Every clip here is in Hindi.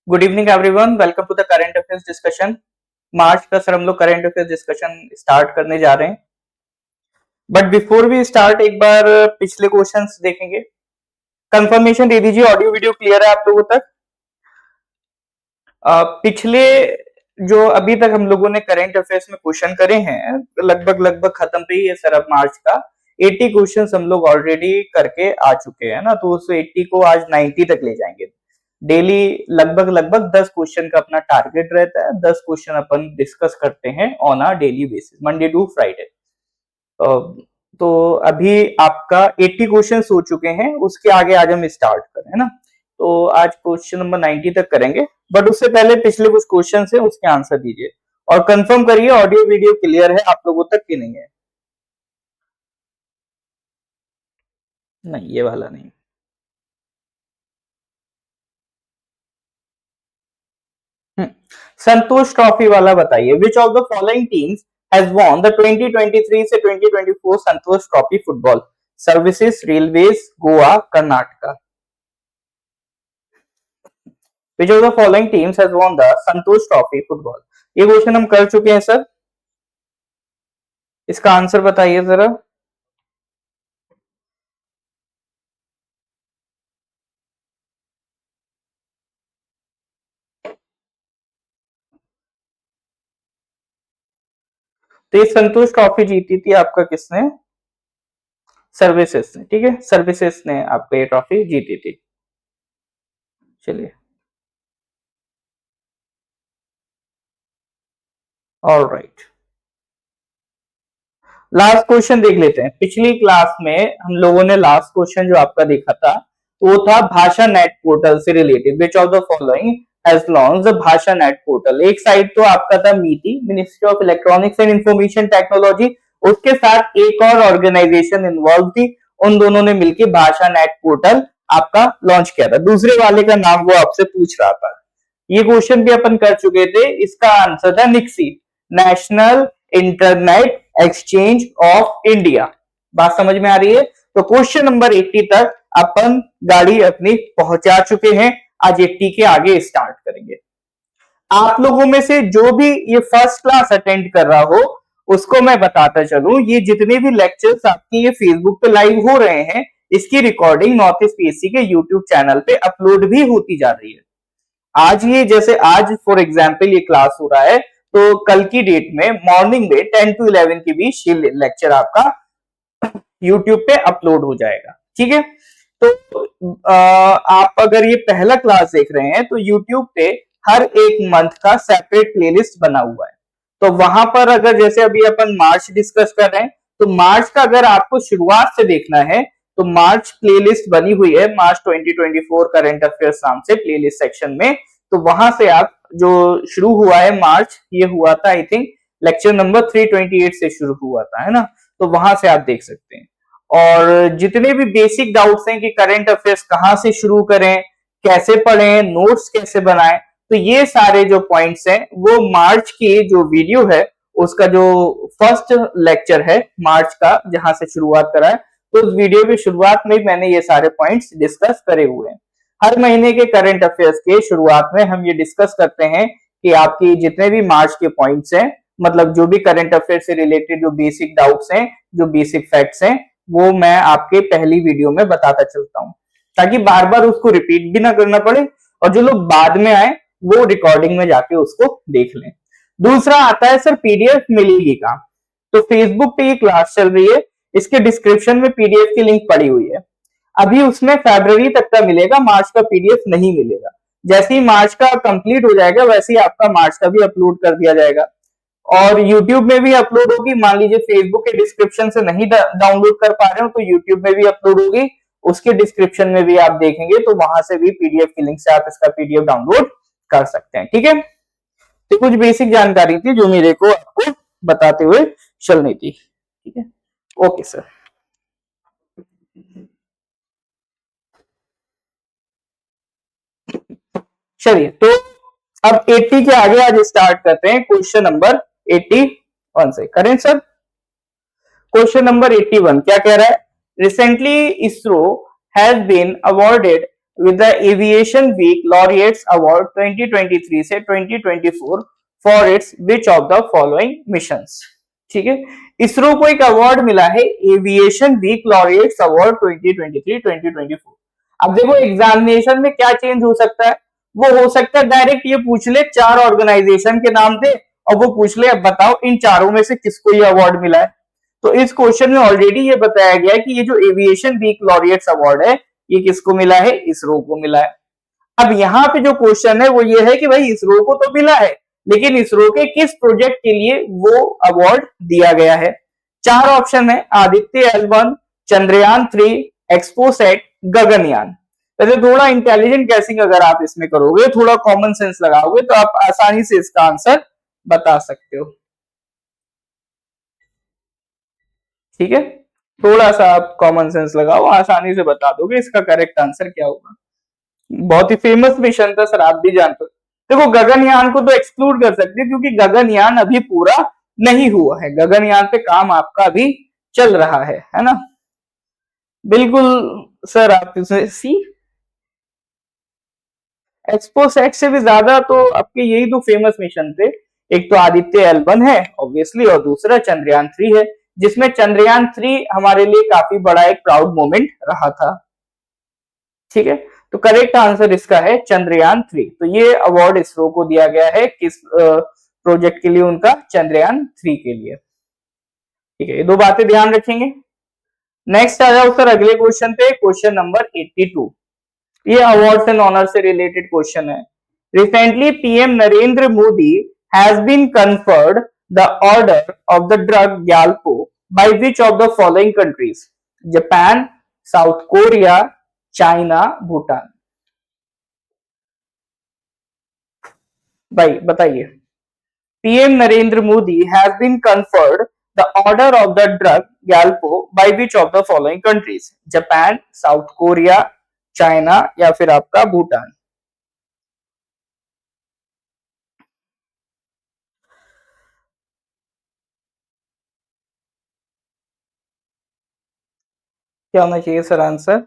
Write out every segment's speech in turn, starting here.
Good evening everyone, welcome to the current affairs discussion. March का सर हम लोग करंट अफेयर्स डिस्कशन स्टार्ट करने जा रहे हैं। बट बिफोर वी स्टार्ट एक बार पिछले क्वेश्चंस देखेंगे। कंफर्मेशन दे दीजिए, ऑडियो वीडियो क्लियर है आप लोगों तक? पिछले जो अभी तक हम लोगों ने करंट अफेयर्स में क्वेश्चन करे हैं लगभग खत्म पे ही है सर। अब मार्च का 80 क्वेश्चंस हम लोग ऑलरेडी करके आ चुके हैं ना, तो उस 80 को आज 90 तक ले जाएंगे। डेली लगभग 10 क्वेश्चन का अपना टारगेट रहता है। 10 क्वेश्चन अपन डिस्कस करते हैं on a daily basis, Monday to Friday. तो अभी आपका 80 क्वेश्चन हो चुके हैं, उसके आगे आज हम स्टार्ट करें, है ना। तो आज क्वेश्चन नंबर 90 तक करेंगे, बट उससे पहले पिछले कुछ क्वेश्चन है उसके आंसर दीजिए और कंफर्म करिए ऑडियो वीडियो क्लियर है आप लोगों तक कि नहीं है। नहीं, ये वाला नहीं। संतोष ट्रॉफी वाला बताइए। Which of the following teams has won the 2023 से 2024 Santosh trophy football? Services, railways, Goa, Karnataka. Which of the following teams has won the Santosh trophy football? ये क्वेश्चन हम कर चुके हैं सर, इसका आंसर बताइए जरा। तो ये संतोष ट्रॉफी जीती थी आपका किसने? सर्विसेज ने, ठीक है, सर्विसेज ने आपको ये ट्रॉफी जीती थी। चलिए, ऑलराइट, लास्ट क्वेश्चन देख लेते हैं। पिछली क्लास में हम लोगों ने लास्ट क्वेश्चन जो आपका देखा था वो था भाषा नेट पोर्टल से related. Which of the following has launched the भाषा नेट पोर्टल? एक साइड तो आपका था मीटी, ministry of electronics and information technology, उसके साथ एक और ऑर्गेनाइजेशन इन्वॉल्व थी, उन दोनों ने मिलकर भाषा नेट पोर्टल आपका लॉन्च किया था। दूसरे वाले का नाम वो आपसे पूछ रहा था। ये क्वेश्चन भी अपन कर चुके थे, इसका आंसर था NIXI, national internet exchange of India. बात समझ में आ रही है? तो क्वेश्चन नंबर 80 तक अपन गाड़ी अपनी पहुंचा चुके हैं। आज 80 के आगे स्टार्ट करेंगे। आप लोगों में से जो भी ये फर्स्ट क्लास अटेंड कर रहा हो उसको मैं बताता चलूं, ये जितने भी लेक्चर्स आपके ये फेसबुक पे लाइव हो रहे हैं, इसकी रिकॉर्डिंग नॉर्थ ईस्ट पीएससी के यूट्यूब चैनल पे अपलोड भी होती जा रही है। आज ये जैसे आज फॉर एग्जाम्पल ये क्लास हो रहा है, तो कल की डेट में मॉर्निंग में 10 to 11 के बीच ये लेक्चर आपका यूट्यूब पे अपलोड हो जाएगा, ठीक है। तो आप अगर ये पहला क्लास देख रहे हैं तो यूट्यूब पे हर एक मंथ का सेपरेट प्लेलिस्ट बना हुआ है। तो वहां पर अगर जैसे अभी अपन मार्च डिस्कस कर रहे हैं, तो मार्च का अगर आपको शुरुआत से देखना है तो मार्च प्लेलिस्ट बनी हुई है, मार्च 2024 करंट अफेयर्स नाम से प्लेलिस्ट सेक्शन में। तो वहां से आप जो शुरू हुआ है मार्च, ये हुआ था आई थिंक लेक्चर नंबर 328 से शुरू हुआ था, है ना। तो वहां से आप देख सकते हैं। और जितने भी बेसिक डाउट्स हैं कि करंट अफेयर्स कहाँ से शुरू करें, कैसे पढ़ें, नोट्स कैसे बनाएं, तो ये सारे जो पॉइंट्स हैं वो मार्च की जो वीडियो है उसका जो फर्स्ट लेक्चर है मार्च का जहां से शुरुआत करा है, तो उस वीडियो की शुरुआत में मैंने ये सारे पॉइंट्स डिस्कस करे हुए हैं। हर महीने के करंट अफेयर्स के शुरुआत में हम ये डिस्कस करते हैं कि आपकी जितने भी मार्च के पॉइंट्स हैं, मतलब जो भी करंट अफेयर से रिलेटेड जो बेसिक डाउट्स हैं, जो बेसिक फैक्ट्स हैं, वो मैं आपके पहली वीडियो में बताता चलता हूं, ताकि बार बार उसको रिपीट भी ना करना पड़े और जो लोग बाद में आए वो रिकॉर्डिंग में जाके उसको देख लें। दूसरा आता है सर पीडीएफ मिलेगी कहां? तो फेसबुक पे ये क्लास चल रही है, इसके डिस्क्रिप्शन में पीडीएफ की लिंक पड़ी हुई है। अभी उसमें फरवरी तक का मिलेगा, मार्च का पीडीएफ नहीं मिलेगा। जैसे ही मार्च का कंप्लीट हो जाएगा वैसे ही आपका मार्च का भी अपलोड कर दिया जाएगा और यूट्यूब में भी अपलोड होगी। मान लीजिए फेसबुक के डिस्क्रिप्शन से नहीं डाउनलोड कर पा रहे हो तो यूट्यूब में भी अपलोड होगी, उसके डिस्क्रिप्शन में भी आप देखेंगे तो वहां से भी पीडीएफ की लिंक से आप इसका पीडीएफ डाउनलोड कर सकते हैं, ठीक है। तो कुछ बेसिक जानकारी थी जो मेरे को आपको बताते हुए चलनी थी, ठीक है। ओके सर, चलिए तो अब 80 के आगे आज स्टार्ट करते हैं क्वेश्चन नंबर 81 से। करें सर? क्वेश्चन नंबर 81 क्या कह रहा है? Recently ISRO has been awarded with the Aviation Week Laureates Award 2023 से 2024 for its which of the following missions। ठीक है, इसरो को एक अवार्ड मिला है एविएशन वीक लॉरिएट्स अवार्ड 2023-2024। अब देखो एग्जामिनेशन में क्या चेंज हो सकता है, वो हो सकता है डायरेक्ट ये पूछ ले 4 ऑर्गेनाइजेशन के नाम थे और वो पूछ ले अब बताओ इन चारों में से किसको ये अवार्ड मिला है। तो इस क्वेश्चन में ऑलरेडी ये बताया गया है कि ये जो एविएशन वीक लॉरिएट्स अवार्ड है ये किसको मिला है, इसरो को मिला है। अब यहाँ पे जो क्वेश्चन है वो ये है कि भाई इसरो को तो मिला है लेकिन इसरो के किस प्रोजेक्ट के लिए वो अवार्ड दिया गया है। 4 ऑप्शन है, आदित्य L1, चंद्रयान 3, एक्सपोसैट, गगनयान। वैसे थोड़ा इंटेलिजेंट गैसिंग अगर आप इसमें करोगे, थोड़ा कॉमन सेंस लगाओगे तो आप आसानी से इसका आंसर बता सकते हो। ठीक है, थोड़ा सा आप कॉमन सेंस लगाओ, आसानी से बता दोगे इसका करेक्ट आंसर क्या होगा। बहुत ही फेमस मिशन था सर, आप भी जानते हो। देखो गगनयान को तो एक्सक्लूड कर सकते हैं क्योंकि गगनयान अभी पूरा नहीं हुआ है, गगनयान पे काम आपका अभी चल रहा है ना। बिल्कुल सर, आप इसे सी एक्सपोसैट से भी ज्यादा तो आपके यही दो फेमस मिशन थे, एक तो आदित्य L1 है ऑब्वियसली और दूसरा चंद्रयान 3 है, जिसमें चंद्रयान 3 हमारे लिए काफी बड़ा एक प्राउड मोमेंट रहा था। ठीक है, तो करेक्ट आंसर इसका है चंद्रयान 3। तो ये अवार्ड इसरो को दिया गया है किस प्रोजेक्ट के लिए, उनका चंद्रयान 3 के लिए। ठीक है, ये दो बातें ध्यान रखेंगे। नेक्स्ट आ जाओ सर अगले क्वेश्चन पे, क्वेश्चन नंबर 82। ये अवार्ड्स एंड ऑनर से रिलेटेड क्वेश्चन है। Recently PM Narendra Modi has been conferred the order of the Druk Gyalpo by which of the following countries, Japan, south Korea, China, Bhutan. भाई बताइए, PM Narendra Modi has been conferred the order of the Druk Gyalpo by which of the following countries, Japan, south Korea, China या फिर आपका भूटान। क्या होना चाहिए सर आंसर?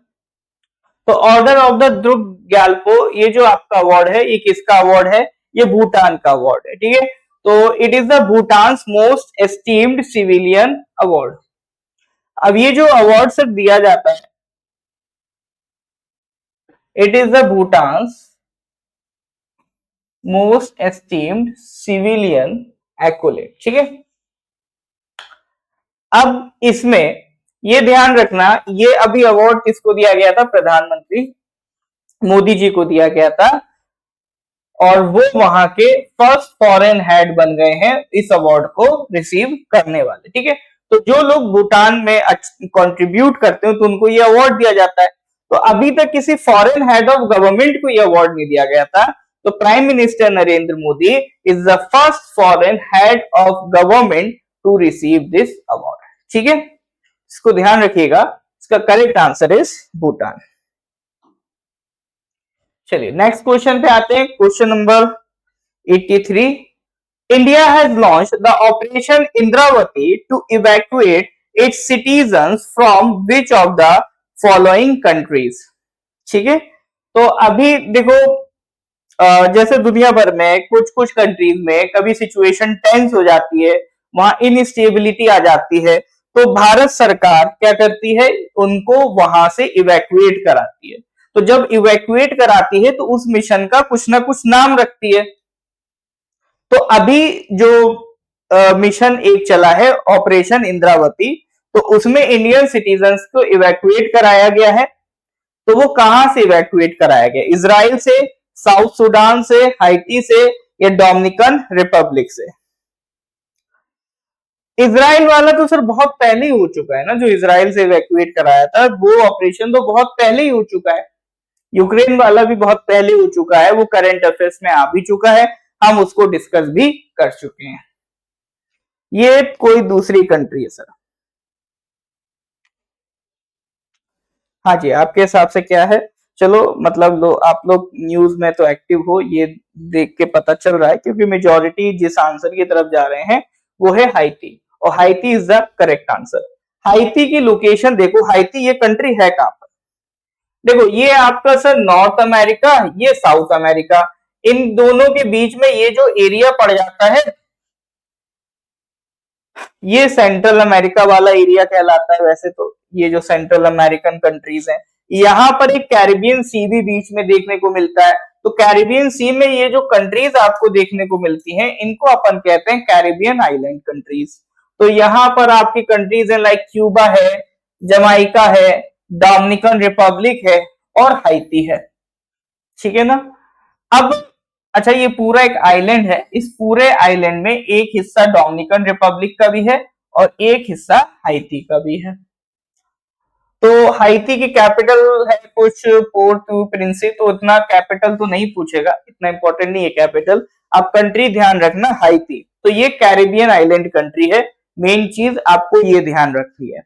तो ऑर्डर ऑफ द ध्रुव गैल्पो ये जो आपका अवार्ड है ये किसका अवार्ड है? ये भूटान का अवार्ड है। ठीक है, तो it is the Bhutan most esteemed civilian award. अब ये जो अवार्ड सर दिया जाता है, it is the Bhutan most esteemed civilian accolade. ठीक है, अब इसमें ये ध्यान रखना, ये अभी अवार्ड किसको दिया गया था? प्रधानमंत्री मोदी जी को दिया गया था और वो वहां के फर्स्ट फॉरेन हेड बन गए हैं इस अवार्ड को रिसीव करने वाले। ठीक है, तो जो लोग भूटान में कंट्रीब्यूट करते हैं तो उनको ये अवार्ड दिया जाता है। तो अभी तक किसी फॉरेन हेड ऑफ गवर्नमेंट को ये अवार्ड नहीं दिया गया था, तो prime minister Narendra Modi is the first foreign head of government to receive this award. ठीक है, इसको ध्यान रखिएगा, इसका करेक्ट आंसर इज भूटान। चलिए नेक्स्ट क्वेश्चन पे आते हैं, question number 83। India has launched the operation Indravati to evacuate its citizens from which of the following countries. ठीक है, तो अभी देखो जैसे दुनिया भर में कुछ कुछ कंट्रीज में कभी सिचुएशन टेंस हो जाती है, वहां इनस्टेबिलिटी आ जाती है, तो भारत सरकार क्या करती है? उनको वहां से इवैक्यूएट कराती है। तो जब इवैक्यूएट कराती है तो उस मिशन का कुछ ना कुछ नाम रखती है। तो अभी जो मिशन एक चला है ऑपरेशन इंद्रावती, तो उसमें इंडियन सिटीजन्स को इवैक्यूएट कराया गया है। तो वो कहां से इवैक्यूएट कराया गया? इजराइल से, साउथ सुडान से, हाइती से या डोमिनिकन रिपब्लिक से? इजराइल वाला तो सर बहुत पहले ही हो चुका है ना, जो इजराइल से इवैक्यूएट कराया था वो ऑपरेशन तो बहुत पहले ही हो चुका है। यूक्रेन वाला भी बहुत पहले हो चुका है, वो करंट अफेयर्स में आ भी चुका है, हम उसको डिस्कस भी कर चुके हैं। ये कोई दूसरी कंट्री है सर। हाँ जी, आपके हिसाब से क्या है? चलो मतलब आप लोग न्यूज में तो एक्टिव हो, ये देख के पता चल रहा है, क्योंकि मेजोरिटी जिस आंसर की तरफ जा रहे हैं वो है हाइती, और हाइती इज द करेक्ट आंसर। हाइती की लोकेशन देखो, हाइती ये कंट्री है कहां पर? देखो ये आपका सर नॉर्थ अमेरिका, ये साउथ अमेरिका, इन दोनों के बीच में ये जो एरिया पड़ जाता है ये सेंट्रल अमेरिका वाला एरिया कहलाता है वैसे तो। ये जो सेंट्रल अमेरिकन कंट्रीज हैं, यहाँ पर एक कैरिबियन सी भी बीच में देखने को मिलता है। तो कैरिबियन सी में ये जो कंट्रीज आपको देखने को मिलती हैं इनको अपन कहते हैं कैरिबियन आइलैंड कंट्रीज। तो यहाँ पर आपकी कंट्रीज है लाइक क्यूबा है, जमाइका है, डोमिनिकन रिपब्लिक है और हाइती है। ठीक है ना। अब अच्छा ये पूरा एक आइलैंड है, इस पूरे आइलैंड में एक हिस्सा डोमिनिकन रिपब्लिक का भी है और एक हिस्सा हाइती का भी है। तो हाइती की कैपिटल है कुछ पोर्ट प्रिंसी, तो इतना कैपिटल तो नहीं पूछेगा, इतना इंपॉर्टेंट नहीं है कैपिटल। आप कंट्री ध्यान रखना हाइती। तो ये कैरिबियन आइलैंड कंट्री है, मेन चीज आपको ये ध्यान रखनी है।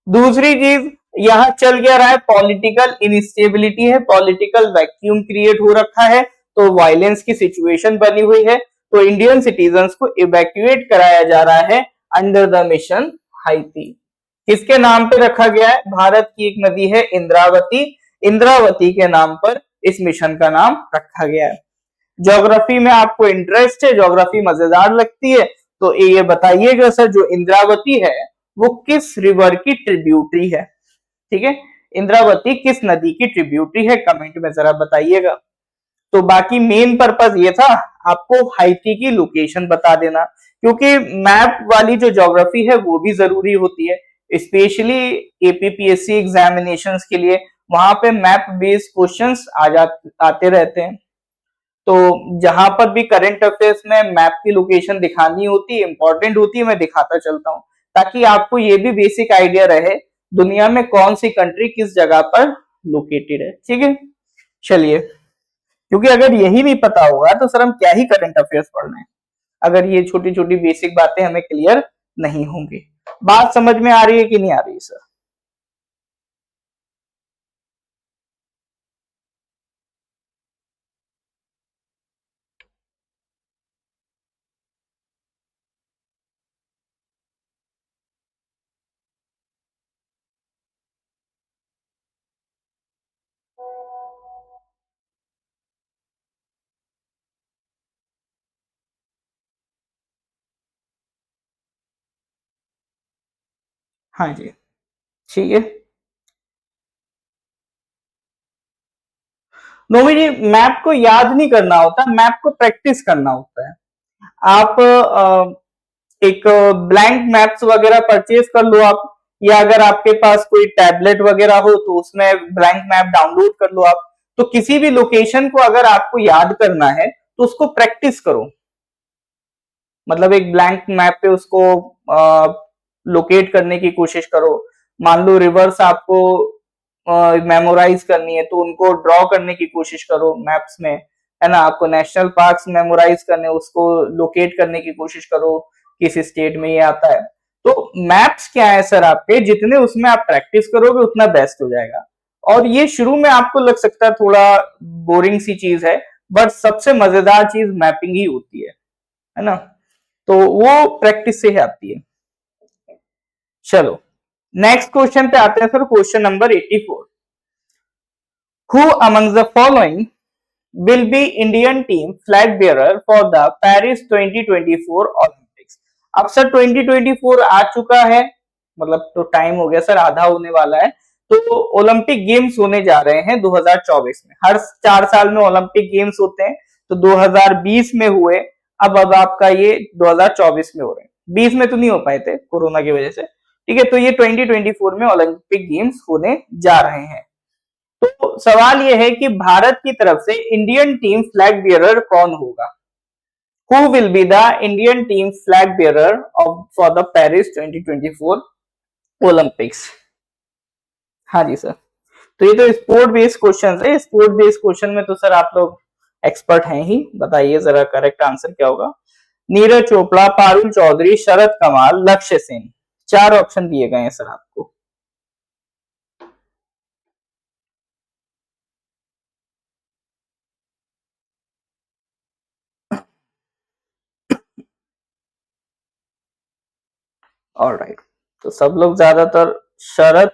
दूसरी चीज यहाँ चल क्या रहा है, पॉलिटिकल इनस्टेबिलिटी है, पॉलिटिकल वैक्यूम क्रिएट हो रखा है, तो वायलेंस की सिचुएशन बनी हुई है। तो इंडियन सिटीजन्स को इवैक्यूएट कराया जा रहा है अंडर द मिशन हाइती। किसके नाम पे रखा गया है, भारत की एक नदी है इंद्रावती, इंद्रावती के नाम पर इस मिशन का नाम रखा गया है। ज्योग्राफी में आपको इंटरेस्ट है, ज्योग्राफी मजेदार लगती है, तो ये बताइएगा सर जो इंद्रावती है वो किस रिवर की ट्रिब्यूटरी है। ठीक है, इंद्रावती किस नदी की ट्रिब्यूटरी है, कमेंट में जरा बताइएगा। तो बाकी मेन पर्पस ये था आपको हाइती की लोकेशन बता देना, क्योंकि मैप वाली जो ज्योग्राफी है वो भी जरूरी होती है, स्पेशली एपीपीएससी एग्जामिनेशंस के लिए वहां पे मैप बेस्ड क्वेश्चंस आते रहते हैं। तो जहां पर भी करंट अफेयर्स में मैप की लोकेशन दिखानी होती है, इंपॉर्टेंट होती है, मैं दिखाता चलता हूँ ताकि आपको ये भी बेसिक आइडिया रहे दुनिया में कौन सी कंट्री किस जगह पर लोकेटेड है। ठीक है, चलिए, क्योंकि अगर यही नहीं पता होगा तो सर हम क्या ही करंट अफेयर्स पढ़ना है, अगर ये छोटी छोटी बेसिक बातें हमें क्लियर नहीं होंगी। बात समझ में आ रही है कि नहीं आ रही है सर? हाँ जी, ठीक है। नोमी जी, मैप को याद नहीं करना होता, मैप को प्रैक्टिस करना होता है। आप एक ब्लैंक मैप्स वगैरह परचेज कर लो आप, या अगर आपके पास कोई टैबलेट वगैरह हो तो उसमें ब्लैंक मैप डाउनलोड कर लो आप। तो किसी भी लोकेशन को अगर आपको याद करना है तो उसको प्रैक्टिस करो, मतलब एक ब्लैंक मैप पे उसको लोकेट करने की कोशिश करो। मान लो रिवर्स आपको मेमोराइज करनी है तो उनको ड्रॉ करने की कोशिश करो मैप्स में, है ना। आपको नेशनल पार्क्स मेमोराइज करने, उसको लोकेट करने की कोशिश करो किस स्टेट में ये आता है। तो मैप्स क्या है सर, आपके जितने उसमें आप प्रैक्टिस करोगे उतना बेस्ट हो जाएगा। और ये शुरू में आपको लग सकता है थोड़ा बोरिंग सी चीज है, बट सबसे मजेदार चीज मैपिंग ही होती है ना। तो वो प्रैक्टिस से ही आती है। चलो नेक्स्ट क्वेश्चन पे आते हैं sir, question number 84। Who among the following will be Indian team flag bearer for the Paris 2024 Olympics। अब सर 2024 आ चुका है, मतलब तो टाइम हो गया सर, आधा होने वाला है। तो ओलंपिक गेम्स होने जा रहे हैं 2024 में, हर 4 साल में ओलंपिक गेम्स होते हैं। तो 2020 में हुए, अब आपका ये 2024 में हो रहे हैं, 20 में तो नहीं हो पाए थे कोरोना की वजह से। ठीक है, तो ये 2024 में ओलंपिक गेम्स होने जा रहे हैं। तो सवाल यह है कि भारत की तरफ से इंडियन टीम फ्लैग बियरर कौन होगा। Who will be the Indian team flag bearer of for the Paris 2024 Olympics. हाँ जी सर, तो ये तो स्पोर्ट बेस्ड क्वेश्चन है, स्पोर्ट बेस्ड क्वेश्चन में तो सर आप लोग एक्सपर्ट हैं ही। बताइए जरा करेक्ट आंसर क्या होगा। नीरज चोपड़ा, पारुल चौधरी, शरद कमाल, लक्ष्य सेन, 4 ऑप्शन दिए गए हैं सर आपको। ऑलराइट, तो सब लोग ज्यादातर शरद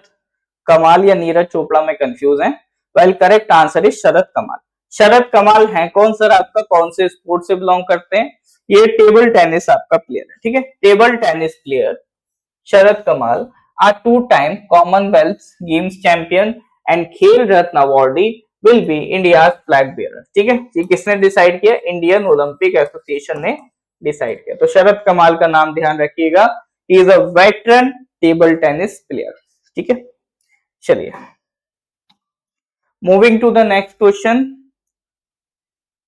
कमाल या नीरज चोपड़ा में कंफ्यूज हैं। वेल करेक्ट आंसर इज शरद कमाल। शरद कमाल हैं कौन सर आपका, कौन से स्पोर्ट से बिलोंग करते हैं? ये टेबल टेनिस आपका प्लेयर है, ठीक है, table tennis player Sharath Kamal are two time commonwealth games champion and Khel Ratna awardee will be India flag bearer. ठीक है, ये किसने डिसाइड किया? इंडियन ओलंपिक एसोसिएशन ने डिसाइड किया। तो शरद कमाल का नाम ध्यान रखिएगा, he is a veteran table tennis player. ठीक है, चलिए moving to the next question,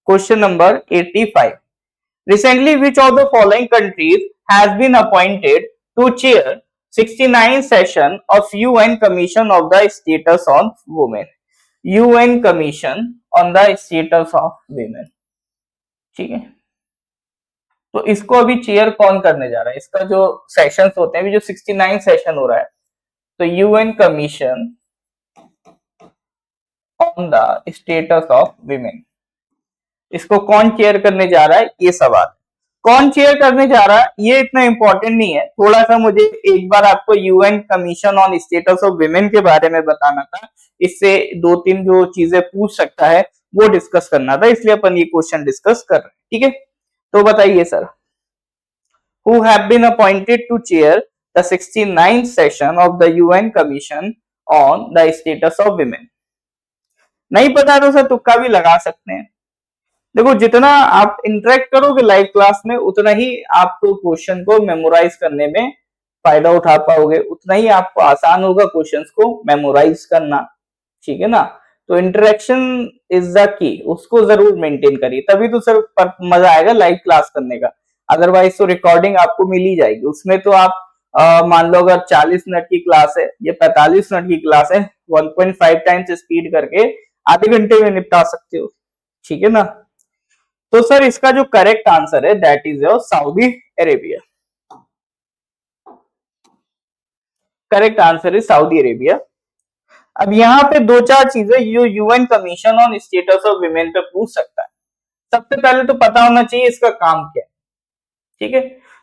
question number 85। Recently, which of the following countries has been appointed to chair 69th session of UN Commission of the Status of Women? UN Commission on the Status of Women। ठीक है, तो इसको अभी चेयर कौन करने जा रहा है? इसका जो सेशंस होते हैं, जो 69 सेशन हो रहा है, तो UN commission on the status of women, इसको कौन चेयर करने जा रहा है? ये सवाल, कौन चेयर करने जा रहा है ये इतना इंपॉर्टेंट नहीं है। थोड़ा सा मुझे एक बार आपको UN commission on status of women के बारे में बताना था, इससे दो तीन जो चीजें पूछ सकता है वो डिस्कस करना था, इसलिए अपन ये क्वेश्चन डिस्कस कर रहे हैं। ठीक है, तो बताइए sir, who have been appointed to chair the 69th session of the UN Commission on the Status of Women? नहीं पता तो सर तुक्का भी लगा सकते हैं। देखो, जितना आप इंटरेक्ट करोगे लाइव क्लास में उतना ही आपको क्वेश्चन को मेमोराइज करने में फायदा उठा पाओगे, उतना ही आपको आसान होगा क्वेश्चंस को मेमोराइज करना। ठीक है ना, तो इंटरेक्शन इज द की, उसको जरूर मेंटेन करिए, तभी तो सर मजा आएगा लाइव क्लास करने का। अदरवाइज तो रिकॉर्डिंग आपको मिल ही जाएगी, उसमें तो आप मान लो अगर 40 मिनट की क्लास है या 45 मिनट की क्लास है, 1.5 टाइम्स स्पीड करके आधे घंटे में निपटा सकते हो। ठीक है ना, तो सर इसका जो करेक्ट आंसर है that is your Saudi Arabia. Correct answer is Saudi Arabia. अब यहाँ पे दो चार चीजें जो UN commission on status of women पे पूछ सकता है। सबसे पहले तो पता होना चाहिए इसका काम क्या है। ठीक है,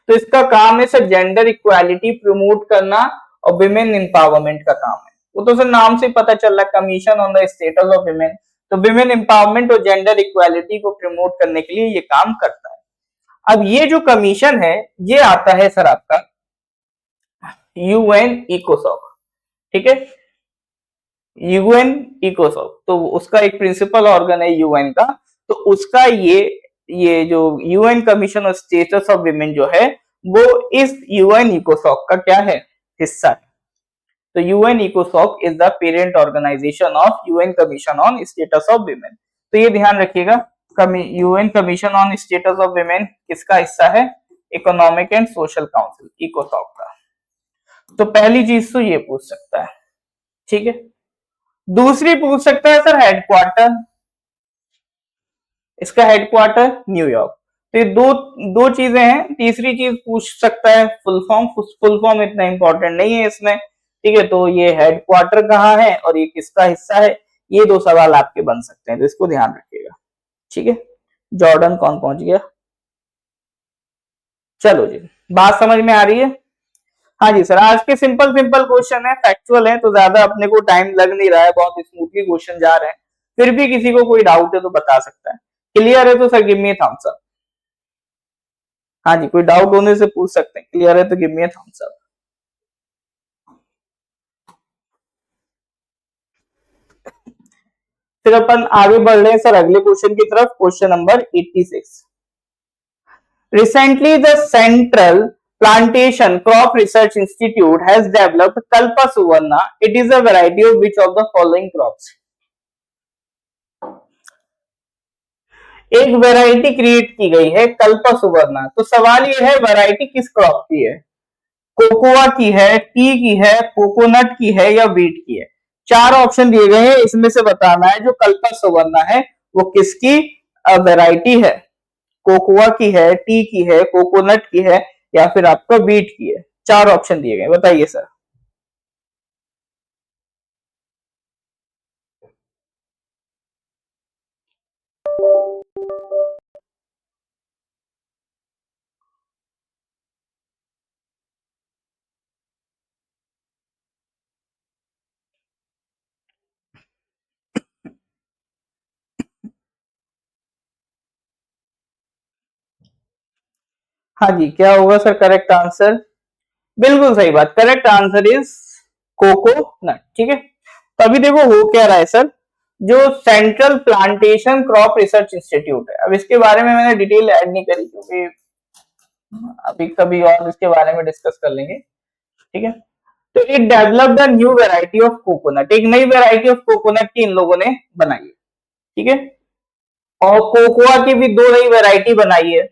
तो इसका काम है सर जेंडर इक्वालिटी प्रमोट करना और विमेन एम्पावरमेंट का काम है। वो तो सर नाम से पता चल रहा है, commission on the status of women, तो विमेन एम्पावरमेंट और जेंडर इक्वालिटी को प्रमोट करने के लिए ये काम करता है। अब ये जो कमीशन है ये आता है सर आपका यूएन इकोसॉक। ठीक है, यूएन इकोसॉक, तो उसका एक प्रिंसिपल ऑर्गन है यूएन का, तो उसका ये जो UN commission of status of women जो है वो इस यूएन इकोसॉक का क्या है? हिस्सा है। तो यूएन इकोसॉक is the parent organisation of UN commission on status of women. तो ये ध्यान रखिएगा, UN commission on status of women किसका हिस्सा है? इकोनॉमिक एंड सोशल काउंसिल, इकोसॉक का। तो पहली चीज तो ये पूछ सकता है। ठीक है, दूसरी पूछ सकता है सर हेडक्वार्टर, इसका हेडक्वार्टर न्यूयॉर्क। तो ये दो चीजें हैं। तीसरी चीज पूछ सकता है फुल फॉर्म, फुल फॉर्म इतना इंपॉर्टेंट नहीं है इसमें। ठीक है, तो ये हेडक्वार्टर कहाँ है और ये किसका हिस्सा है, ये दो सवाल आपके बन सकते हैं, तो इसको ध्यान रखिएगा। ठीक है, जॉर्डन कौन पहुंच गया? चलो जी, बात समझ में आ रही है? हाँ जी सर, आज के सिंपल सिंपल क्वेश्चन है, फैक्चुअल है, तो ज्यादा अपने को टाइम लग नहीं रहा है, बहुत स्मूथली क्वेश्चन जा रहे हैं। फिर भी किसी को कोई डाउट है तो बता सकता है। क्लियर है तो sir give me thumbs up. हाँ जी, कोई डाउट होने से पूछ सकते हैं। क्लियर है तो गिव मी थम्स अप। फिर अपन आगे बढ़ रहे हैं सर अगले क्वेश्चन की तरफ, question number 86। Recently, the Central Plantation Crop Research Institute has developed Kalpa Suvarna. It is a variety of which of the following crops? एक वैरायटी क्रिएट की गई है कल्पा सुवर्णा। तो सवाल ये है वैरायटी किस क्रॉप की है? कोकोआ की है, टी की है, कोकोनट की है या व्हीट की है? चार ऑप्शन दिए गए हैं, इसमें से बताना है जो कल्पा सुवर्णा है वो किसकी वैरायटी है। कोकोआ की है, टी की है, कोकोनट की है या फिर आपका व्हीट की है। चार ऑप्शन दिए गए, बताइए सर। हाँ जी, क्या होगा सर करेक्ट आंसर? बिल्कुल सही बात, करेक्ट आंसर इज कोकोनट। ठीक है, तो अभी देखो हो क्या रहा है सर, जो central plantation crop research institute है, अब इसके बारे में मैंने डिटेल ऐड नहीं करी क्योंकि अभी कभी और इसके बारे में डिस्कस कर लेंगे। ठीक है, तो it developed a new variety of coconut, एक नई वैरायटी ऑफ कोकोनट की इन लोगों ने बनाई है। ठीक है, और कोकोआ की भी दो नई वैरायटी बनाई है।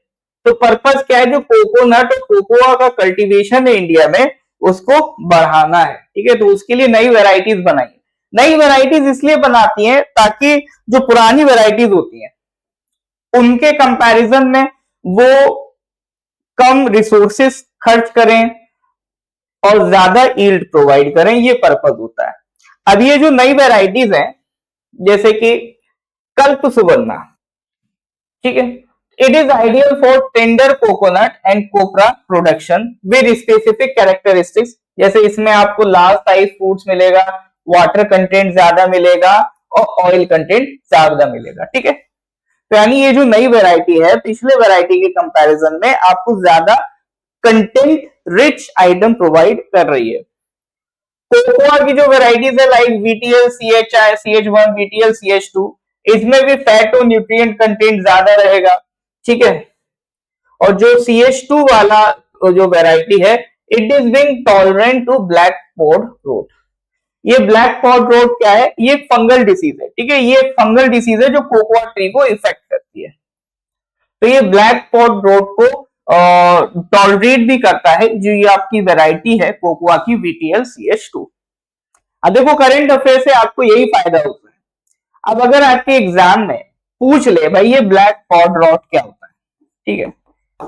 तो पर्पस क्या है, जो कोकोनट और कोकोआ का कल्टीवेशन है इंडिया में, उसको बढ़ाना है। ठीक है, तो उसके लिए नई वैरायटीज बनाई है। नई वैरायटीज इसलिए बनाती हैं ताकि जो पुरानी वैरायटीज होती हैं उनके कंपैरिजन में वो कम रिसोर्सेस खर्च करें और ज्यादा ईल्ड प्रोवाइड करें, ये पर्पस होता है। अब ये जो नई वैरायटीज हैं जैसे कि कल्प सुवर्णा, ठीक है, it is ideal for tender coconut and copra production with specific characteristics, जैसे इसमें आपको लार्ज साइज फ्रूट्स मिलेगा, वाटर कंटेंट ज्यादा मिलेगा और ऑयल कंटेंट ज्यादा मिलेगा। ठीक है, तो यानी ये जो नई वैरायटी है पिछले वैरायटी के कंपैरिजन में आपको ज्यादा कंटेंट रिच आइटम प्रोवाइड कर रही है। कोकोआ की जो वैरायटीज है like VTL CHI CH1 VTL CH2, इसमें भी फैट और न्यूट्रिएंट कंटेंट ज्यादा रहेगा। ठीक है, और जो CH2 वाला जो वैरायटी है, it is being tolerant to black pod rot. ये ब्लैक पॉड रोट क्या है, ये एक फंगल डिसीज है। ठीक है, ये एक फंगल डिसीज है जो कोकोआ ट्री को इफेक्ट करती है। तो ये ब्लैक पॉड रोट को टॉलरेट भी करता है, जो ये आपकी वैरायटी है कोकोआ की VTL CH2। अब देखो करंट अफेयर से आपको यही फायदा होता है। अब अगर आपके एग्जाम में पूछ ले भाई ये ब्लैक पॉड रॉट क्या होता है, ठीक है,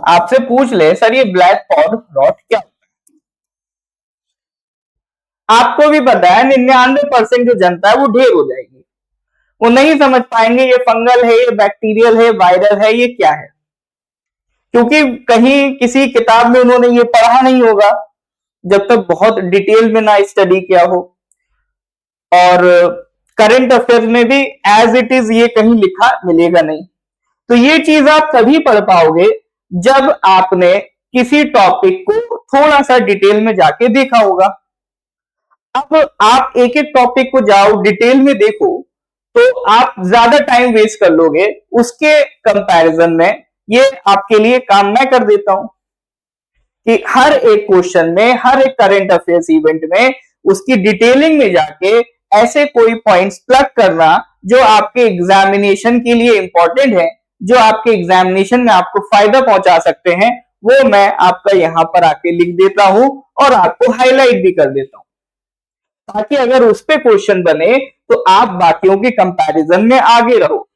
आपसे पूछ ले सर ये ब्लैक पॉड रॉट क्या होता है, आपको भी पता है 99% जो जनता है वो ढेर हो जाएगी, वो नहीं समझ पाएंगे ये फंगल है, ये बैक्टीरियल है, वायरल है, ये क्या है, क्योंकि कहीं किसी किताब में उन्होंने ये पढ़ा नहीं होगा जब तक बहुत डिटेल में ना स्टडी किया हो। और करंट अफेयर में भी एज इट इज ये कहीं लिखा मिलेगा नहीं। तो ये चीज आप तभी पढ़ पाओगे जब आपने किसी टॉपिक को थोड़ा सा डिटेल में जाके देखा होगा। अब आप एक एक टॉपिक को जाओ डिटेल में देखो तो आप ज्यादा टाइम वेस्ट कर लोगे, उसके कंपैरिजन में ये आपके लिए काम मैं कर देता हूं कि हर एक क्वेश्चन में, हर एक करंट अफेयर्स इवेंट में उसकी डिटेलिंग में जाके ऐसे कोई पॉइंट्स प्लग करना जो आपके एग्जामिनेशन के लिए इंपॉर्टेंट है, जो आपके एग्जामिनेशन में आपको फायदा पहुंचा सकते हैं, वो मैं आपका यहां पर आके लिख देता हूं और आपको हाईलाइट भी कर देता हूं, ताकि अगर उस पे क्वेश्चन बने तो आप बाकियों के कंपैरिजन में आगे रहो।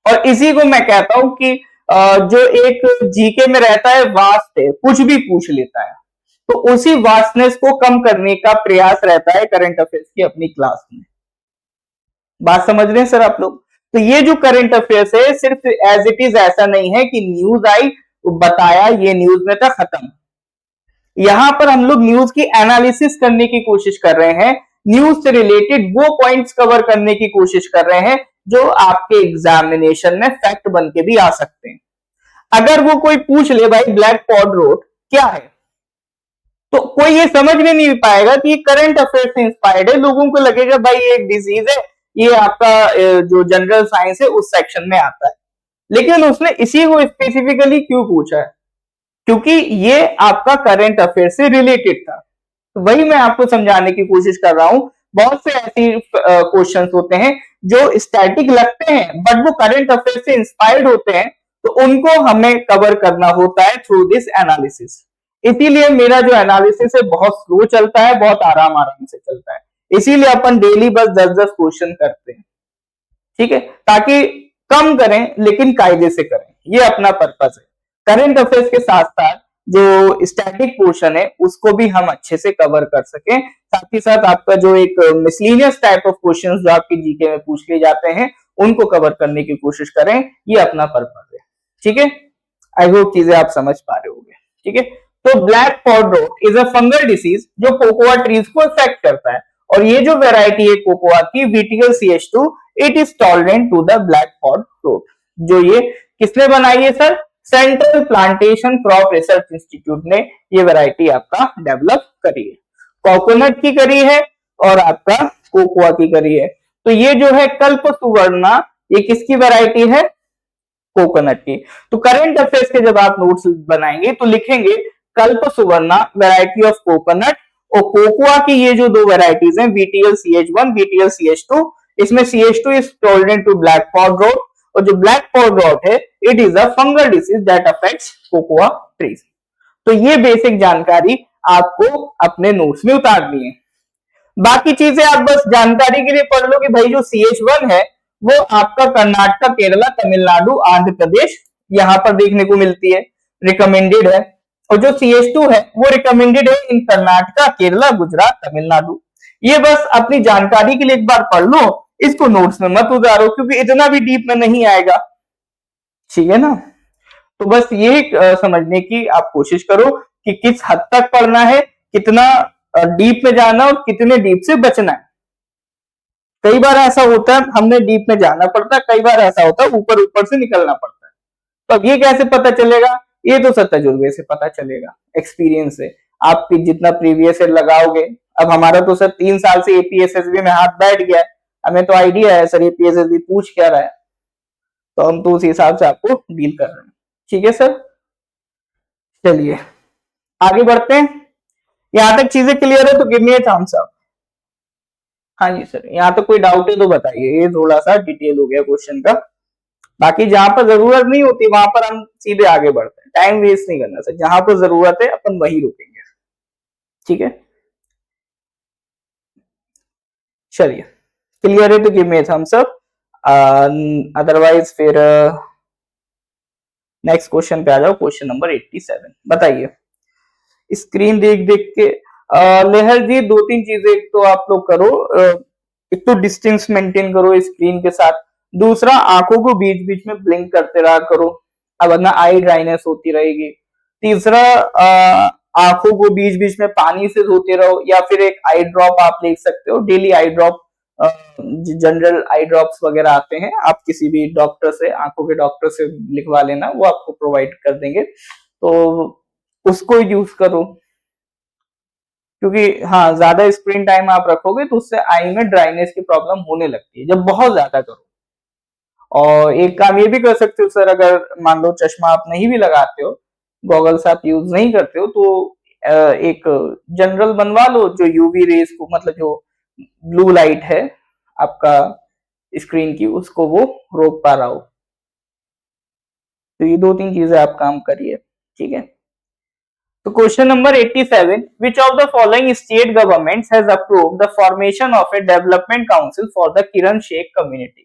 और इसी को मैं कहता हूं कि जो एक जीके में रहता है वास्ट है, कुछ भी पूछ लेता है, तो उसी वास्टनेस को कम करने का प्रयास रहता है करंट अफेयर्स की अपनी क्लास में। बात समझ रहे हैं सर आप लोग? तो ये जो करंट अफेयर्स है सिर्फ एज इट इज ऐसा नहीं है कि न्यूज आई बताया ये न्यूज में था खत्म। यहां पर हम लोग न्यूज की एनालिसिस करने की कोशिश कर रहे हैं, न्यूज से रिलेटेड वो पॉइंट्स कवर करने की कोशिश कर रहे हैं जो आपके एग्जामिनेशन में फैक्ट बन के भी आ सकते हैं। अगर वो कोई पूछ ले भाई ब्लैक पॉड रोट क्या है, तो कोई ये समझ में नहीं पाएगा कि ये करंट अफेयर से इंस्पायर्ड है, लोगों को लगेगा भाई ये एक डिजीज है, ये आपका जो जनरल साइंस है उस सेक्शन में आता है। लेकिन उसने इसी को स्पेसिफिकली क्यों पूछा है, क्योंकि ये आपका करंट अफेयर से रिलेटेड था। तो वही मैं आपको समझाने की कोशिश कर रहा हूं। बहुत से ऐसे क्वेश्चंस होते हैं जो स्टैटिक लगते हैं बट वो करंट अफेयर से इंस्पायर्ड होते हैं, तो उनको हमें कवर करना होता है थ्रू दिस एनालिसिस। इसीलिए मेरा जो एनालिसिस है बहुत स्लो चलता है, बहुत आराम आराम से चलता है, इसीलिए अपन डेली बस 10-10 क्वेश्चन करते हैं, ठीक है, ताकि कम करें लेकिन कायदे से करें, ये अपना पर्पस है। करंट अफेयर्स के साथ साथ जो स्टैटिक पोर्शन है उसको भी हम अच्छे से कवर कर सकें, साथ ही साथ आपका जो एक मिसलिनियस टाइप ऑफ क्वेश्चंस जो आपके जीके में पूछ लिए जाते हैं उनको कवर करने की कोशिश करें, ये अपना पर्पस है। ठीक है, आई होप चीजें आप समझ पा रहे होंगे। ठीक है, तो black pod road is a fungal disease जो कोकोआ ट्रीज को इफेक्ट करता है, और ये जो वेराइटी है कोकोआ की VTL CH2, it is tolerant to the black pod rot. जो ये किसने बनाई है sir? Central plantation crop research institute ने ये वैरायटी आपका डेवलप करी है। कोकोनट की करी है और आपका कोकोआ की करी है। तो ये जो है कल्प सुवर्णा, ये किसकी वैरायटी है? कोकोनट की। तो करंट अफेयर्स के जब आप नोट्स बनाएंगे तो लिखेंगे कल्प सुवर्णा वैरायटी ऑफ कोकोनट, और कोकोआ की ये जो दो वैरायटीज हैं बीटीएल CH1 बीटीएल CH2, इसमें CH2 is tolerant to black pod rot, और जो ब्लैक पॉड रॉट है it is a fungal disease that affects cocoa trees. तो ये बेसिक जानकारी आपको अपने नोट्स में उतारनी है। बाकी चीजें आप बस जानकारी के लिए पढ़ लो कि भाई जो CH1 है वो आपका कर्नाटक, केरला, तमिलनाडु, आंध्र प्रदेश यहां पर देखने को मिलती है, रिकमेंडेड है। और जो CH2 है वो रिकमेंडेड है इन कर्नाटका, केरला, गुजरात, तमिलनाडु। ये बस अपनी जानकारी के लिए एक बार पढ़ लो, इसको नोट्स में मत उतारो क्योंकि इतना भी डीप में नहीं आएगा, ठीक है ना। तो बस ये समझने की आप कोशिश करो कि किस हद तक पढ़ना है, कितना डीप में जाना और कितने डीप से बचना है। कई बार ऐसा होता है हमने डीप में जाना पड़ता है, कई बार ऐसा होता है ऊपर ऊपर से निकलना पड़ता है। तो अब ये कैसे पता चलेगा? ये तो सब तजुर्बे से पता चलेगा, एक्सपीरियंस से। आप जितना प्रीवियस ईयर लगाओगे, अब हमारा तो सर 3 साल से APSSB में हाथ बैठ गया है, हमें तो आइडिया है सर APSSB पूछ क्या रहा है, तो हम तो उस हिसाब से आपको डील कर रहे हैं, ठीक है सर। चलिए आगे बढ़ते हैं। यहां तक चीजें क्लियर है तो गिव मी ए थम्स अप। हाँ जी सर, यहाँ तो कोई डाउट है तो बताइए, ये थोड़ा सा डिटेल हो गया क्वेश्चन का। बाकी जहां पर जरूरत नहीं होती वहां पर हम सीधे आगे बढ़ते हैं, टाइम वेस्ट नहीं करना सर, जहां पर जरूरत है अपन वही रुकेंगे, ठीक है। चलिए क्लियर है तो give me thumbs up, otherwise फिर नेक्स्ट क्वेश्चन पे आ जाओ। क्वेश्चन नंबर 87 बताइए। स्क्रीन देख देख के लेहर जी 2-3 चीजें, एक तो आप लोग करो, एक तो डिस्टेंस मेंटेन करो स्क्रीन के साथ, दूसरा आंखों को बीच बीच में ब्लिंक करते रहा करो, अब वरना आई ड्राइनेस होती रहेगी। तीसरा आंखों को बीच बीच में पानी से धोते रहो, या फिर एक आई ड्रॉप आप ले सकते हो, डेली आई ड्रॉप, जनरल आई ड्रॉप्स वगैरह आते हैं, आप किसी भी डॉक्टर से, आंखों के डॉक्टर से लिखवा लेना, वो आपको प्रोवाइड कर देंगे, तो उसको यूज करो। क्योंकि हाँ ज्यादा स्क्रीन टाइम आप रखोगे तो उससे आई में ड्राइनेस की प्रॉब्लम होने लगती है, जब बहुत ज्यादा करो। और एक काम ये भी कर सकते हो सर, अगर मान लो चश्मा आप नहीं भी लगाते हो, गॉगल्स आप यूज नहीं करते हो, तो एक जनरल बनवा लो जो यूवी रेस को, मतलब जो ब्लू लाइट है आपका स्क्रीन की, उसको वो रोक पा रहा हो। तो ये 2-3 चीजें आप काम करिए, ठीक है। तो question number 87, which of the following state governments has approved the formation of a development council for the Kiran Sheikh community?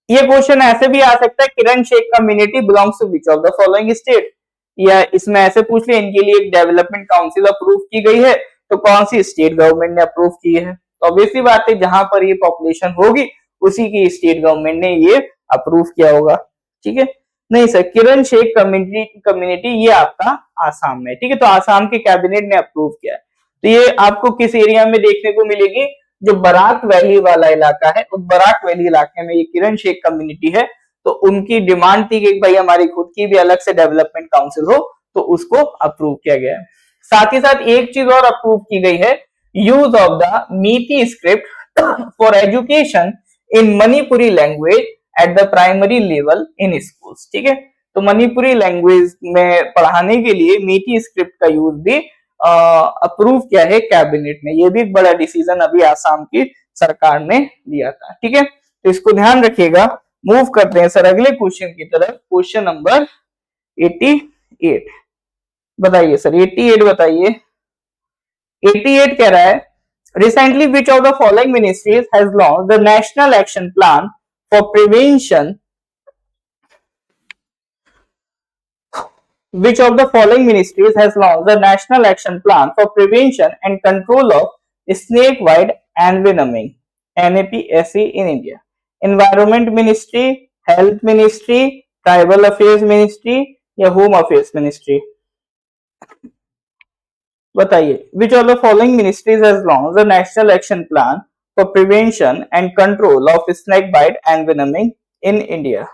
ये क्वेश्चन ऐसे भी आ सकता है, Kiran Sheikh community belongs to which of the following state, या इसमें ऐसे पूछ लिया इनके लिए एक डेवलपमेंट काउंसिल अप्रूव की गई है, तो कौन सी स्टेट गवर्नमेंट ने अप्रूव की है? तो ऑब्वियसली बात है जहां पर ये पॉपुलेशन होगी उसी की स्टेट गवर्नमेंट ने ये अप्रूव किया होगा, ठीक है। नहीं सर, किरण शेख कम्युनिटी ये आपका आसाम में, ठीक है, तो आसाम के कैबिनेट ने अप्रूव किया है। तो ये आपको किस एरिया में देखने को मिलेगी? जो बराक वैली वाला इलाका है, उस बराक वैली इलाके में ये किरण शेख कम्युनिटी है। तो उनकी डिमांड थी कि भाई हमारी खुद की भी अलग से डेवलपमेंट काउंसिल हो, तो उसको अप्रूव किया गया है। साथ ही साथ एक चीज और अप्रूव की गई है, यूज ऑफ द मीठी script for education in Manipuri language at the primary level in schools, ठीक है। तो मणिपुरी लैंग्वेज में पढ़ाने के लिए मीठी स्क्रिप्ट का यूज भी अप्रूव किया है कैबिनेट ने। ये भी एक बड़ा डिसीजन अभी आसाम की सरकार ने लिया था, ठीक है, तो इसको ध्यान रखिएगा। मूव करते हैं सर अगले क्वेश्चन की तरफ, क्वेश्चन नंबर 88 बताइए सर, 88 बताइए। 88 कह रहा है, recently which of the following ministries has launched the national action plan for prevention, which of the following ministries has launched the national action plan for prevention and control of snake bite and venoming NAPSE in India? Environment Ministry, Health Ministry, Tribal Affairs Ministry या Home Affairs Ministry? बताइए, which of the following ministries has launched the national action plan for prevention and control of snake bite and venoming in India?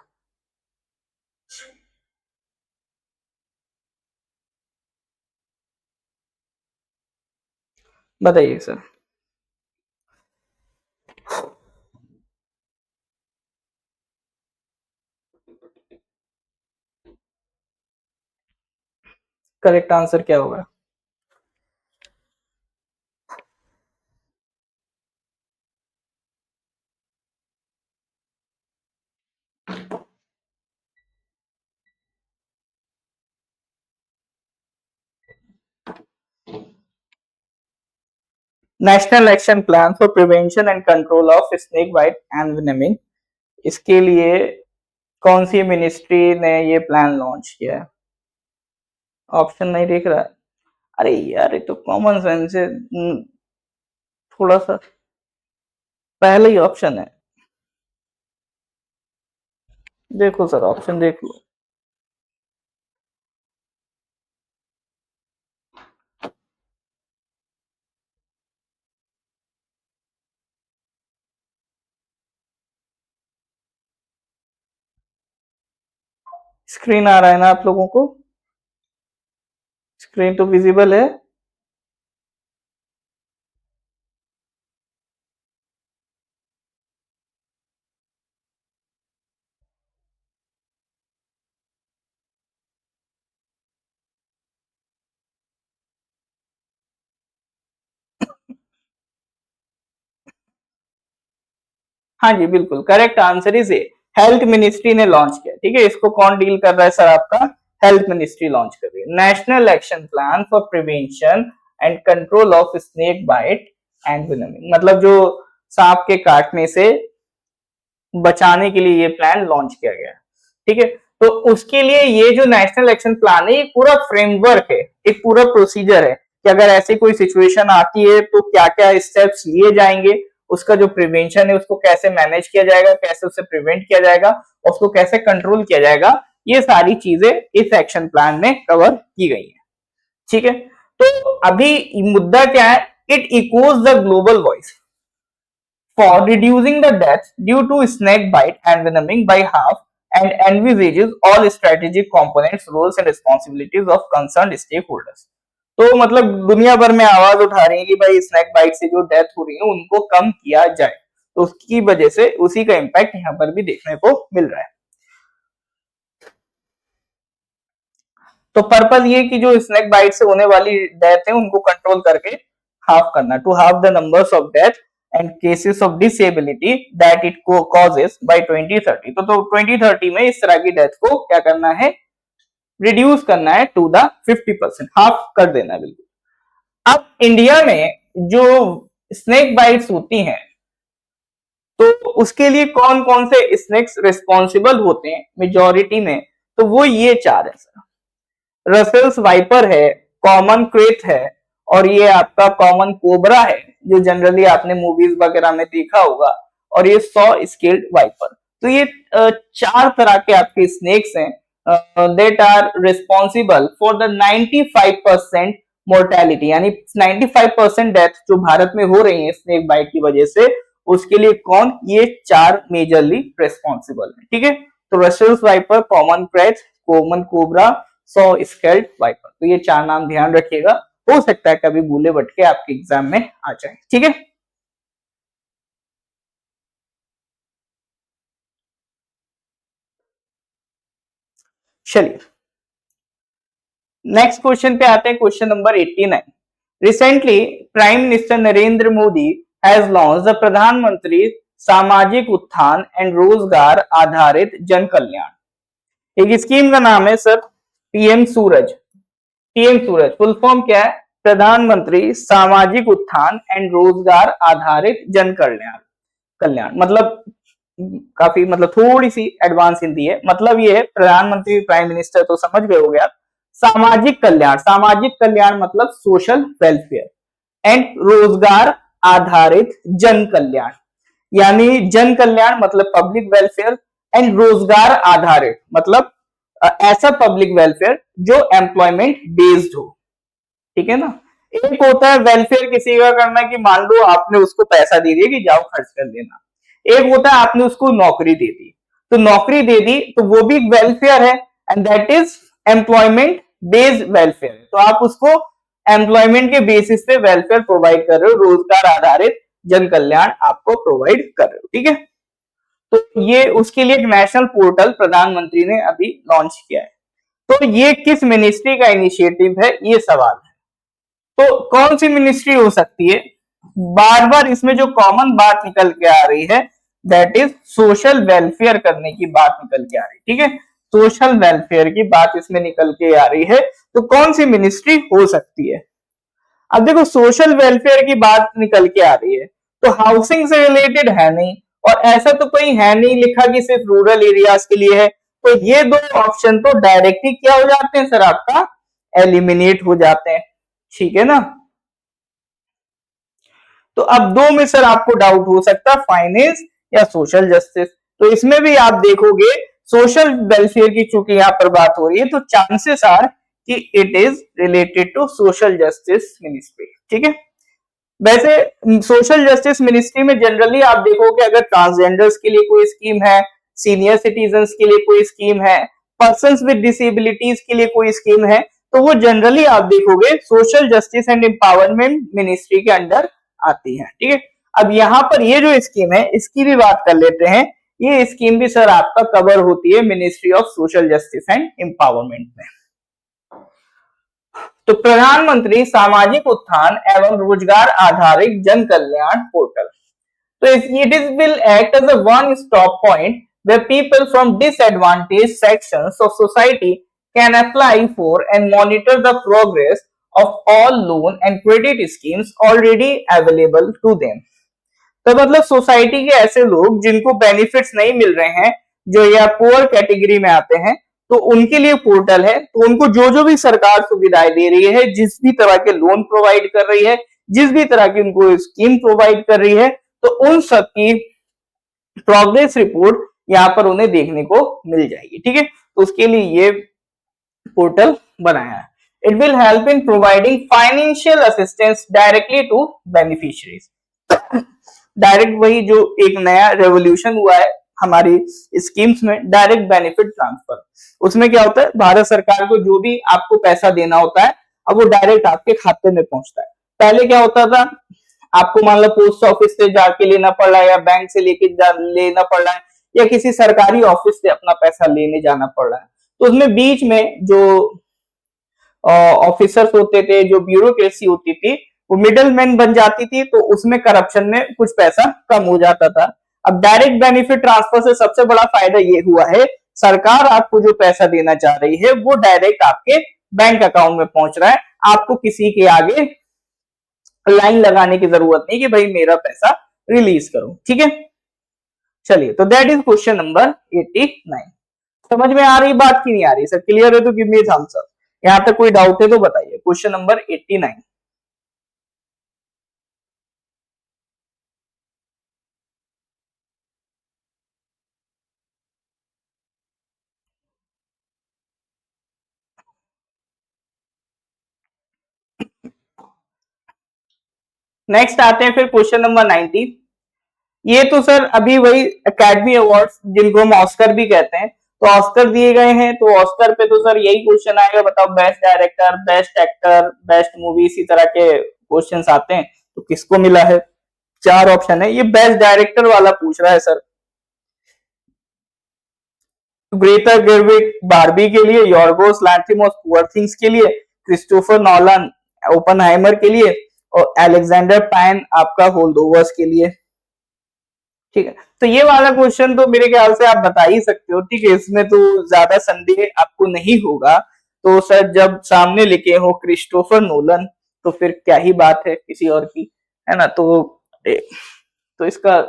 बताइए सर। करेक्ट आंसर क्या होगा? National action plan for prevention and control of snake bite and envenoming, इसके लिए कौन सी मिनिस्ट्री ने ये प्लान लॉन्च किया है? ऑप्शन नहीं दिख रहा है। अरे यार ये तो कॉमन सेंस है। थोड़ा सा पहले ही ऑप्शन है। देखो सर ऑप्शन देख लो। स्क्रीन आ रहा है ना आप लोगों को? स्क्रीन तो विजिबल है। हाँ जी बिल्कुल, correct answer is a. Health ministry ने लॉन्च किया। ठीक है, इसको कौन डील कर रहा है सर? आपका हेल्थ मिनिस्ट्री लॉन्च कर रही है। National action plan for prevention and control of snake bite and envenoming, मतलब जो सांप के काटने से बचाने के लिए ये प्लान लॉन्च किया गया। ठीक है, तो उसके लिए ये जो नेशनल एक्शन प्लान है, ये पूरा फ्रेमवर्क है, एक पूरा प्रोसीजर है कि अगर ऐसी कोई सिचुएशन आती है तो क्या क्या स्टेप्स लिए जाएंगे, उसका जो प्रिवेंशन है उसको कैसे मैनेज किया जाएगा, कैसे उसे प्रिवेंट किया जाएगा, उसको कैसे कंट्रोल किया जाएगा, ये सारी चीजें इस एक्शन प्लान में कवर की गई है। ठीक है, तो अभी मुद्दा क्या है? It echoes the global voice for reducing the deaths due to snake bite and venoming by half and envisages all strategic components, roles and responsibilities of concerned stakeholders। तो मतलब दुनिया भर में आवाज उठा रही है कि भाई स्नैक बाइट से जो डेथ हो रही है उनको कम किया जाए, तो उसकी वजह से उसी का इम्पैक्ट यहाँ पर भी देखने को मिल रहा है। तो पर्पज ये कि जो स्नैक बाइट से होने वाली डेथ है उनको कंट्रोल करके हाफ करना, to half the numbers of death and cases of disability that it causes by 2030। तो 2030 में इस तरह की डेथ को क्या करना है? रिड्यूस करना है टू द 50%, हाफ कर देना है बिल्कुल। अब इंडिया में जो स्नेक बाइट्स होती हैं तो उसके लिए कौन कौन से स्नेक्स रिस्पॉन्सिबल होते हैं मेजोरिटी में? तो वो ये चार है सर। रसेल्स वाइपर है, कॉमन क्रेट है, और ये आपका कॉमन कोबरा है जो जनरली आपने मूवीज वगैरह में देखा होगा, और ये 100 स्केल्ड वाइपर। तो ये चार तरह के आपके स्नेक्स हैं that are responsible for the 95% mortality, यानी 95% डेथ जो भारत में हो रही है स्नेक बाइट की वजह से, उसके लिए कौन? ये चार मेजरली रेस्पॉन्सिबल है। ठीक है, तो Russell's viper, common krait, common cobra, 100 scaled viper, तो ये चार नाम ध्यान रखिएगा, हो सकता है कभी भूले भटके आपके एग्जाम में आ जाए। ठीक है, चलिए नेक्स्ट क्वेश्चन पे आते हैं। Question number 89। Recently prime minister Narendra Modi has launch the प्रधानमंत्री सामाजिक उत्थान एंड रोजगार आधारित जन कल्याण। एक स्कीम का नाम है सर पीएम सूरज। पीएम सूरज फुल फॉर्म क्या है? प्रधानमंत्री सामाजिक उत्थान एंड रोजगार आधारित जन कल्याण। कल्याण मतलब काफी, मतलब थोड़ी सी एडवांस हिंदी है। मतलब ये है, प्रधानमंत्री प्राइम मिनिस्टर तो समझ गए होगे आप। सामाजिक कल्याण, सामाजिक कल्याण मतलब सोशल वेलफेयर, एंड रोजगार आधारित जन कल्याण, यानी जन कल्याण मतलब पब्लिक वेलफेयर, एंड रोजगार आधारित मतलब ऐसा पब्लिक वेलफेयर जो एम्प्लॉयमेंट बेस्ड हो। ठीक है ना? एक होता है वेलफेयर किसी का करना कि मान लो आपने उसको पैसा दे दिया कि जाओ खर्च कर देना, एक होता है आपने उसको नौकरी दे दी, तो नौकरी दे दी तो वो भी वेलफेयर है, and that is employment based welfare. तो आप उसको एम्प्लॉयमेंट के बेसिस पे वेलफेयर प्रोवाइड कर रहे हो, रोजगार आधारित जन कल्याण आपको प्रोवाइड कर रहे हो, ठीक है। तो ये उसके लिए एक नेशनल पोर्टल प्रधानमंत्री ने अभी लॉन्च किया है। तो ये किस मिनिस्ट्री का इनिशिएटिव है, ये सवाल है। तो कौन सी मिनिस्ट्री हो सकती है? बार बार इसमें जो कॉमन बात निकल के आ रही है दैट इज सोशल वेलफेयर करने की बात निकल के आ रही है, ठीक है। सोशल वेलफेयर की बात इसमें निकल के आ रही है। तो कौन सी मिनिस्ट्री हो सकती है? अब देखो सोशल वेलफेयर की बात निकल के आ रही है तो हाउसिंग से रिलेटेड है नहीं, और ऐसा तो कोई है नहीं लिखा कि सिर्फ रूरल एरियाज के लिए है। तो ये दो ऑप्शन तो डायरेक्टली क्या हो जाते हैं सर, आपका एलिमिनेट हो जाते हैं, ठीक है ना। तो अब दो में सर आपको डाउट हो सकता है, फाइनेंस या सोशल जस्टिस। तो इसमें भी आप देखोगे सोशल वेलफेयर की चूंकि यहाँ पर बात हो रही है तो चांसेस आर कि it is related to social justice ministry, ठीक है। वैसे सोशल जस्टिस मिनिस्ट्री में जनरली आप देखोगे अगर ट्रांसजेंडर्स के लिए कोई स्कीम है, सीनियर सिटीजन्स के लिए कोई स्कीम है, पर्सन्स विद डिसेबिलिटीज के लिए कोई स्कीम है, तो वो जनरली आप देखोगे social justice and empowerment ministry के अंडर आती है, ठीक है। अब यहाँ पर ये जो स्कीम है इसकी भी बात कर लेते हैं। ये स्कीम भी सर आपका कवर होती है ministry of social justice and empowerment में। तो प्रधानमंत्री सामाजिक उत्थान एवं रोजगार आधारित जन कल्याण पोर्टल, तो it is will act as a one stop point where people from disadvantaged sections of society can apply for and monitor the progress of all loan and credit schemes already available to them। तो मतलब सोसाइटी के ऐसे लोग जिनको बेनिफिट्स नहीं मिल रहे हैं, जो या पुअर कैटेगरी में आते हैं, तो उनके लिए पोर्टल है। तो उनको जो जो भी सरकार सुविधाएं दे रही है, जिस भी तरह के लोन प्रोवाइड कर रही है, जिस भी तरह की उनको स्कीम प्रोवाइड कर रही है, तो उन सब की प्रोग्रेस रिपोर्ट यहाँ पर उन्हें देखने को मिल जाएगी, ठीक है। तो उसके लिए ये पोर्टल बनाया है। It will help in providing financial assistance directly to beneficiaries. Direct वही जो एक नया रेवोल्यूशन हुआ है हमारी स्कीम्स में, डायरेक्ट बेनिफिट ट्रांसफर। उसमें क्या होता है, भारत सरकार को जो भी आपको पैसा देना होता है अब वो डायरेक्ट आपके खाते में पहुंचता है। पहले क्या होता था, आपको मान लो पोस्ट ऑफिस से जाके लेना पड़ रहा है, या बैंक से लेना पड़ रहा है, या किसी सरकारी ऑफिस से अपना पैसा लेने जाना पड़ रहा है। तो उसमें बीच में जो ऑफिसर्स होते थे, जो ब्यूरोक्रेसी होती थी, वो मिडल मैन बन जाती थी, तो उसमें करप्शन में कुछ पैसा कम हो जाता था। अब डायरेक्ट बेनिफिट ट्रांसफर से सबसे बड़ा फायदा ये हुआ है, सरकार आपको जो पैसा देना चाह रही है वो डायरेक्ट आपके बैंक अकाउंट में पहुंच रहा है। आपको किसी के आगे लाइन लगाने की जरूरत नहीं कि भाई मेरा पैसा रिलीज करो, ठीक है। चलिए, तो दैट इज क्वेश्चन नंबर 89। समझ में आ रही बात की नहीं आ रही सर? क्लियर है तो गिव मी थम्स अप। यहां तक कोई डाउट है तो बताइए। Question number 89। नेक्स्ट आते हैं फिर क्वेश्चन नंबर 90। ये तो सर अभी वही एकेडमी अवार्ड्स जिनको हम ऑस्कर भी कहते हैं, तो ऑस्कर दिए गए हैं। तो ऑस्कर पे तो सर यही क्वेश्चन आएगा, बताओ best director, best actor, best movie, इसी तरह के क्वेश्चंस आते हैं। तो किसको मिला है? चार ऑप्शन है, ये बेस्ट डायरेक्टर वाला पूछ रहा है सर। ग्रेटा गेरविग बारबी के लिए, यॉर्गोस लैंथिमोस पुअर थिंग्स के लिए, क्रिस्टोफर नॉलन ओपेनहाइमर के लिए, और अलेक्जेंडर पैन आपका होल्डोवर्स के लिए, ठीक है। तो ये वाला क्वेश्चन तो मेरे ख्याल से आप बता ही सकते हो, ठीक है। इसमें तो ज्यादा संदेह आपको नहीं होगा। तो सर जब सामने लिखे हो क्रिस्टोफर नोलन तो फिर क्या ही बात है किसी और की, है ना। तो इसका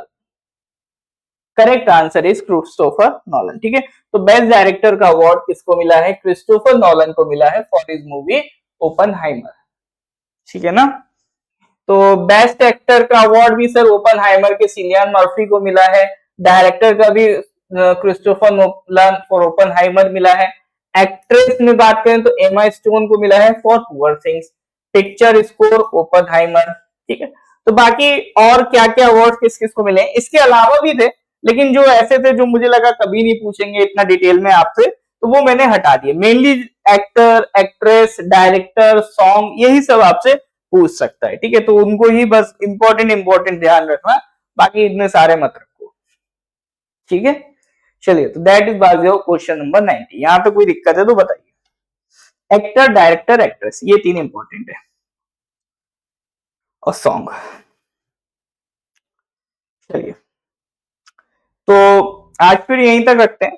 correct answer is Christopher Nolan, ठीक है। तो बेस्ट डायरेक्टर का अवार्ड किसको मिला है? क्रिस्टोफर नॉलन को मिला है फॉर हिज मूवी ओपेनहाइमर, ठीक है ना। तो बेस्ट एक्टर का अवार्ड भी सर ओपेनहाइमर के सिलियन मर्फी को मिला है। डायरेक्टर का भी क्रिस्टोफर नोलन फॉर ओपेनहाइमर मिला है। एक्ट्रेस में बात करें तो एमा स्टोन को मिला है for poor things. Picture score Oppenheimer, ठीक है। तो बाकी और क्या क्या अवार्ड किस किस को मिले, इसके अलावा भी थे, लेकिन जो ऐसे थे जो मुझे लगा कभी नहीं पूछेंगे इतना डिटेल में आपसे, तो वो मैंने हटा दिए। Mainly actor, actress, director, song, यही सब आपसे पूछ सकता है, ठीक है। तो उनको ही बस इंपॉर्टेंट ध्यान रखना, बाकी इतने सारे मत रखो, ठीक है। चलिए, तो that is was your question number 90। यहां पे कोई दिक्कत है तो बताइए। एक्टर, डायरेक्टर, एक्ट्रेस, ये तीन इंपॉर्टेंट है, और सॉन्ग। चलिए, तो आज फिर यहीं तक रखते हैं।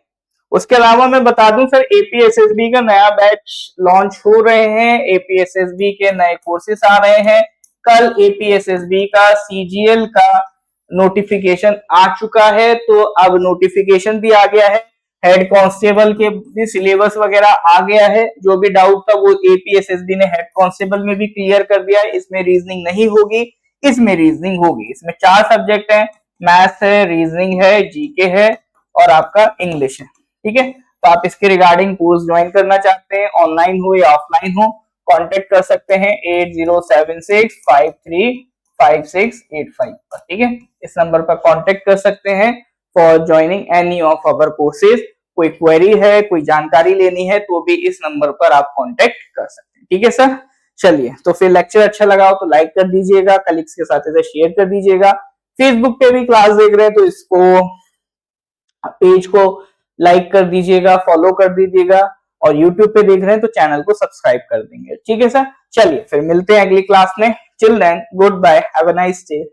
उसके अलावा मैं बता दूं सर, एपीएसएसबी का नया बैच लॉन्च हो रहे हैं, एपीएसएसबी के नए कोर्सेस आ रहे हैं। कल एपीएसएसबी का सीजीएल का नोटिफिकेशन आ चुका है, तो अब नोटिफिकेशन भी आ गया है, हेड कांस्टेबल के भी सिलेबस वगैरह आ गया है। जो भी डाउट था वो एपीएसएसबी ने हेड कांस्टेबल में भी क्लियर कर दिया है। इसमें रीजनिंग नहीं होगी, इसमें रीजनिंग होगी। इसमें 4 सब्जेक्ट है, मैथ्स है, रीजनिंग है, जीके है, और आपका इंग्लिश है, ठीक है। तो आप इसके रिगार्डिंग कोर्स ज्वाइन करना चाहते हैं, ऑनलाइन हो या ऑफलाइन हो, कांटेक्ट कर सकते हैं 8076535685 पर, ठीक है। इस नंबर पर कांटेक्ट कर सकते हैं for joining any of our courses. कोई क्वेरी है, कोई जानकारी लेनी है, तो भी इस नंबर पर आप कांटेक्ट कर सकते हैं, ठीक है सर। चलिए, तो फिर लेक्चर अच्छा लगा हो तो लाइक कर दीजिएगा, कलीग्स के साथ इसे शेयर कर दीजिएगा। फेसबुक पे भी क्लास देख रहे हैं तो इसको, पेज को लाइक कर दीजिएगा, फॉलो कर दीजिएगा, और यूट्यूब पे देख रहे हैं तो चैनल को सब्सक्राइब कर देंगे, ठीक है सर। चलिए, फिर मिलते हैं अगली क्लास में। Till then, goodbye, have a nice day.